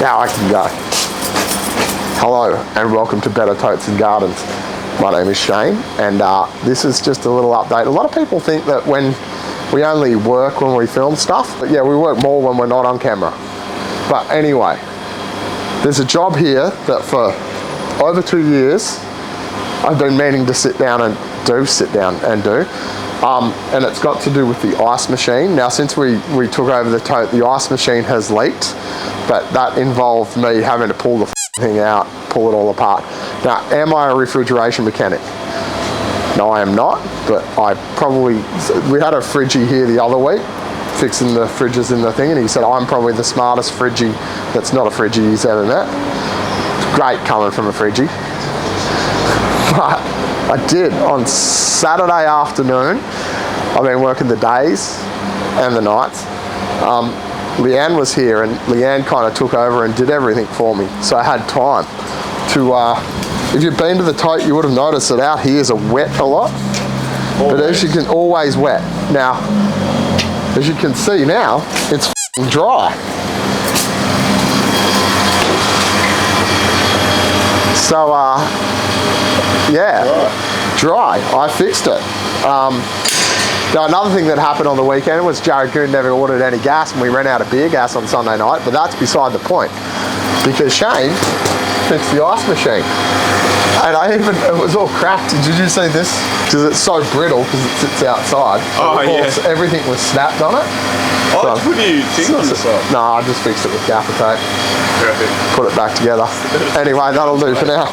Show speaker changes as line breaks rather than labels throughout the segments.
Now I can go. Hello and welcome to Better Totes and Gardens. My name is Shane and this is just a little update. A lot of people think that when we only work when we film stuff, but yeah, we work more when we're not on camera. But anyway, there's a job here that for over 2 years I've been meaning to sit down and do. And it's got to do with the ice machine. Now, since we took over the Tote, the ice machine has leaked, but that involved me having to pull the thing out, pull it all apart. Now, am I a refrigeration mechanic? No, I am not, but we had a fridgie here the other week, fixing the fridges in the thing, and he said, I'm probably the smartest fridgie that's not a fridgie he's ever met. It's great coming from a fridgie. But I did on Saturday afternoon. I've been working the days and the nights. Leanne was here and Leanne kind of took over and did everything for me. So I had time to, if you've been to the Tote, you would have noticed that out here is a wet a lot. Always. But as you can, always wet. Now, as you can see now, it's dry. So, yeah, dry. I fixed it. Now, another thing that happened on the weekend was Jared Goon never ordered any gas and we ran out of beer gas on Sunday night, but that's beside the point because Shane fixed the ice machine. And it was all cracked. Did you see this? Because it's so brittle because it sits outside.
Oh, yeah.
Everything was snapped on it.
Oh, so, what do you think on the side?
No, I just fixed it with gaffer tape.
Perfect.
Put it back together. Anyway, that'll do for now.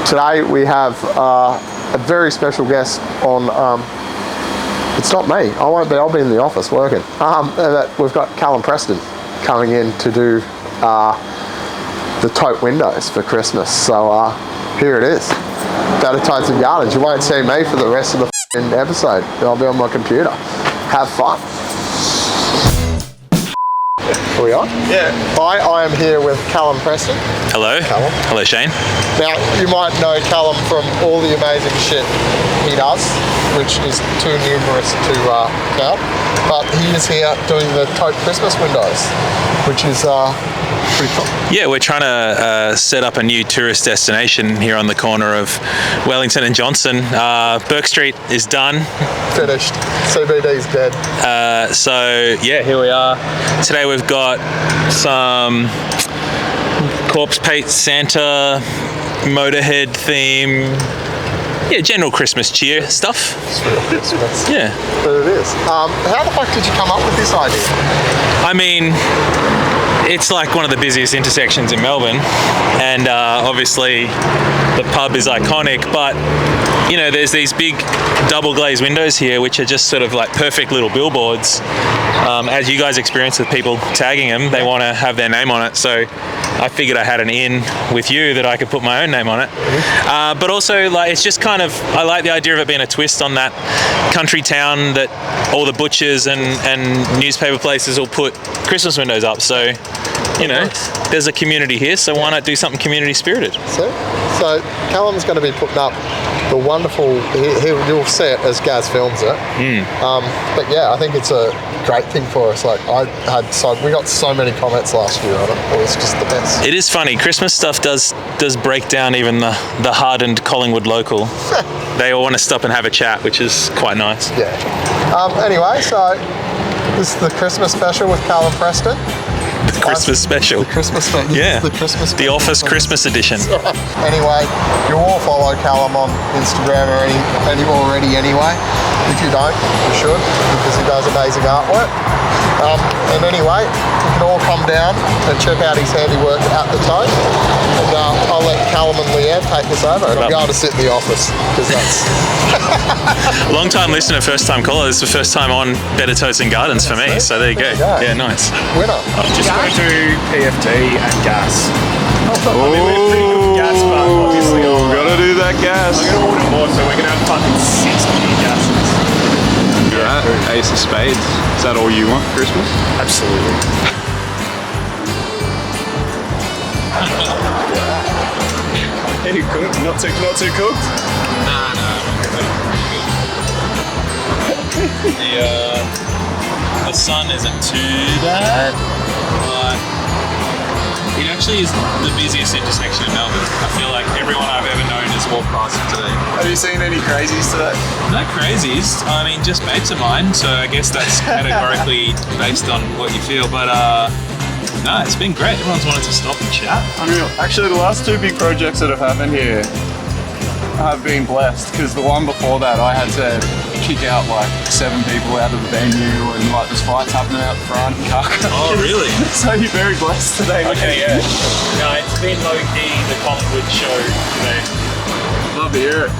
Today we have a very special guest on, it's not me, I won't be, I'll be in the office working. We've got Callum Preston coming in to do the Tote windows for Christmas. So here it is, Better Totes and Gardens. You won't see me for the rest of the episode. I'll be on my computer. Have fun. Are we on? Yeah. Hi, I am here with Callum Preston.
Hello.
Callum.
Hello, Shane.
Now, you might know Callum from all the amazing shit he does, which is too numerous to count. But he is here doing the Tote Christmas windows, which is pretty cool.
Yeah, we're trying to set up a new tourist destination here on the corner of Wellington and Johnson. Burke Street is done.
Finished. CBD's dead.
So, yeah, here we are. Today we've got some corpse paint Santa, Motorhead theme. Yeah, general Christmas cheer stuff.
It's real Christmas.
Yeah.
But it is. How the fuck did you come up with this idea?
I mean, it's like one of the busiest intersections in Melbourne, and obviously the pub is iconic, but you know, there's these big double glazed windows here which are just sort of like perfect little billboards. As you guys experience with people tagging them, they want to have their name on it, so I figured I had an in with you that I could put my own name on it. But also, like, it's just kind of, I like the idea of it being a twist on that country town that all the butchers and newspaper places will put Christmas windows up. So, you know, there's a community here, so why not do something community spirited?
So Callum's going to be putting up the wonderful, you'll see it as Gaz films it. But yeah, I think it's a great thing for us. Like, we got so many comments last year on it. It was just the best.
It is funny. Christmas stuff does break down even the hardened Collingwood local. They all want to stop and have a chat, which is quite nice.
Yeah. Anyway, so this is the Christmas special with Callum Preston.
The Christmas special.
The Christmas special.
Yeah.
The Christmas
The Office Christmas edition.
Anyway, you all follow Callum on Instagram already anyway. If you don't, you should, because he does amazing artwork. And anyway, you can all come down and check out his handiwork at the Tote. And I'll let Callum and Leanne take this over, and I'm going to sit in the office, because that's...
Long time listener, first time caller. This is the first time on Better Totes and Gardens for me, so there you go. Yeah, nice.
Winner.
Just going to PFT and gas. I mean, we're pretty good with gas, but obviously
gotta do that gas.
I'm going to order more, so we're going to have fucking 6 mini gases.
Yeah, Ace of Spades. Is that all you want for Christmas?
Absolutely. Any cooked? Not too cooked?
No. The sun isn't too bad, but It actually is the busiest intersection in Melbourne. I feel like everyone I've ever known has walked past it today.
Have you seen any crazies today?
No crazies. I mean, just mates of mine. So I guess that's categorically based on what you feel. But no, it's been great. Everyone's wanted to stop and chat.
Unreal. Actually, the last two big projects that have happened here have been blessed, because the one before that I had to kick out like 7 people out of the venue, and like there's fights happening out the front and car crashes.
Oh, really?
So you're very blessed today.
Okay, yeah. No, it's been low-key the Collingwood show today.
Love to hear it.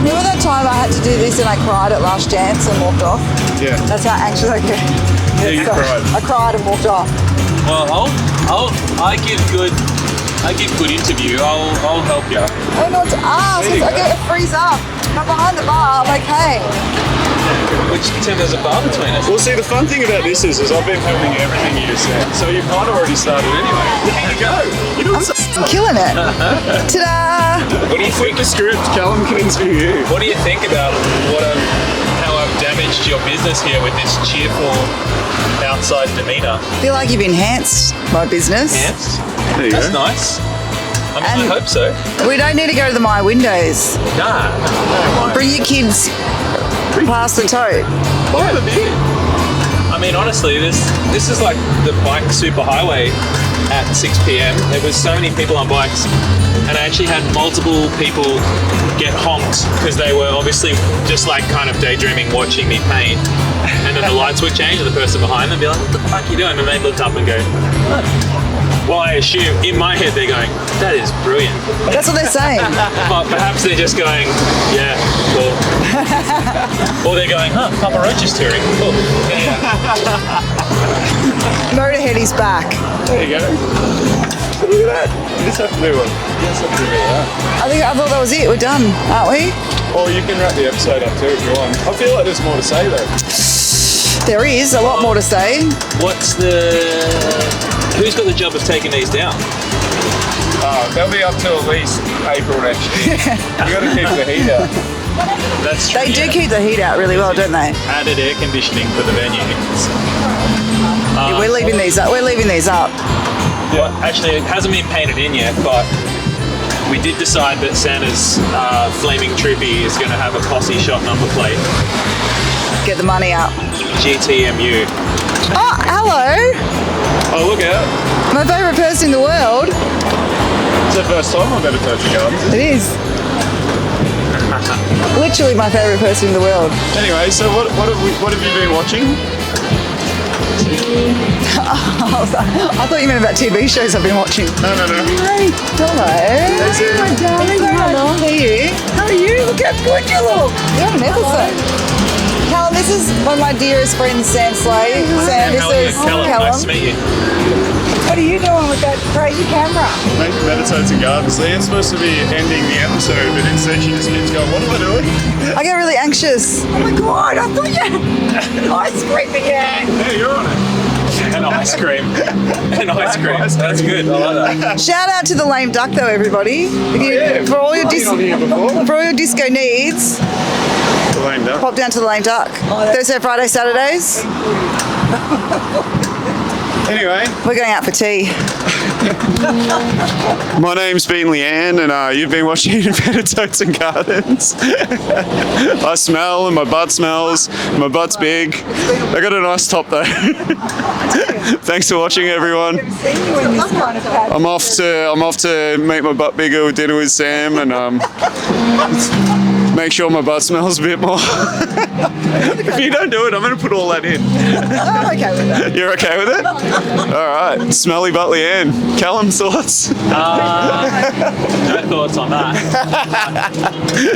Remember that time I had to do this and I cried at Last Dance and walked off?
Yeah.
That's how anxious I get.
Yeah, you cried.
I cried and walked off.
Well, I give good interview. I'll help you.
I don't know what to ask. I get a freeze up. I'm behind the bar. I'm like, hey.
Which pretend there's a bar between us.
Well, see, the fun thing about this is I've been filming everything you just said, so you've kind of already started anyway. There you go. You know what's
I'm killing it. Ta-da!
What do you
Flip
think?
the script, Callum can interview you.
What do you think about how I've damaged your business here with this cheerful outside demeanour?
I feel like you've enhanced my business.
Enhanced?
There you
That's
go.
nice. I mean,
And-
I hope so.
We don't need to go to the Myer Windows.
Nah.
Bring your kids past the Tote.
I mean, honestly, this is like the bike superhighway at 6 p.m. There was so many people on bikes, and I actually had multiple people get honked because they were obviously just like kind of daydreaming, watching me paint, and then the lights would change, and the person behind them be like, "What the fuck are you doing?" And they looked up and go, "Oh." Well, I assume in my head they're going, "That is brilliant,"
That's what they're saying.
but perhaps they're just going, "Yeah, cool," or they're going, "Huh, Papa Roach is touring." Cool. Yeah.
Motorhead is back.
There you go. Look at that. You just have to do one. You just have to do that.
I thought that was it. We're done, aren't we?
Or you can wrap the episode up too if you want. I feel like there's more to say though.
There is a lot more to say.
Who's got the job of taking these down?
They'll be up till at least April next year. You got to keep the heat out.
That's true.
They do keep the heat out really well, don't they?
Added air conditioning for the venue.
Yeah, we're leaving these up. We're leaving these up.
Well, actually, it hasn't been painted in yet, but we did decide that Santa's Flaming Troopy is going to have a posse shot number plate.
Get the money up.
GTMU.
Oh, hello!
Oh, look out.
My favourite person in the world.
It's the first time I've ever touched a garden.
It is. Literally my favourite person in the world.
Anyway, so what have you been watching?
I thought you meant about TV shows I've been watching.
No.
Hey, hello. My darling. Hello. How are you? How are you? Look how good you look. You're on an episode. Callum, this is one of my dearest friends, Sam Slade. Sam, this is
Callum. Nice to meet you.
What are you doing with that crazy camera?
Bettertotes and gardens. Leanne's supposed to be ending the episode, but instead she just keeps going, what am I doing?
I get really anxious. Oh my god, I thought you had ice cream again.
Yeah, you're on it.
And ice cream. And ice cream. That's good. I like that.
Shout out to the Lame Duck though, everybody. If you, for all your
on here before.
for all your disco needs,
The lame duck.
pop down to the Lame Duck. Thursday, Friday, Saturdays.
Anyway,
We're going out for tea.
my name's been Leanne, and you've been watching Bettertotes and Gardens. I smell, and my butt smells. My butt's big. I got a nice top though. Thanks for watching, everyone. I'm off to make my butt bigger with dinner with Sam, and make sure my butt smells a bit more. If you don't do it, I'm going to put all that in.
I'm okay with that.
You're okay with it? All right. Smelly butt Leanne. Callum, thoughts?
No thoughts on that.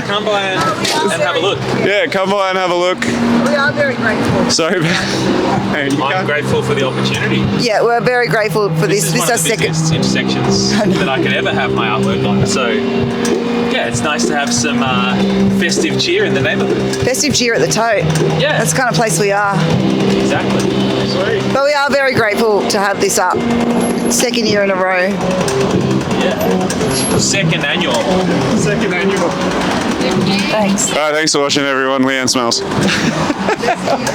Come by and have a look.
Yeah, come by and have a look.
We are very grateful.
Sorry, man.
I'm grateful for the opportunity.
Yeah, we're very grateful for this.
This is
This
one
is our
of the
second.
busiest intersections that I could ever have my artwork on. So, yeah, it's nice to have some festive cheer in the neighbourhood.
Festive cheer at the Tote.
Yeah,
That's the kind of place we are.
exactly.
Sweet.
But we are very grateful to have this up. Second year in a row.
Yeah. Second annual.
Second annual.
Thanks.
All right, thanks for watching, everyone. Leanne smells.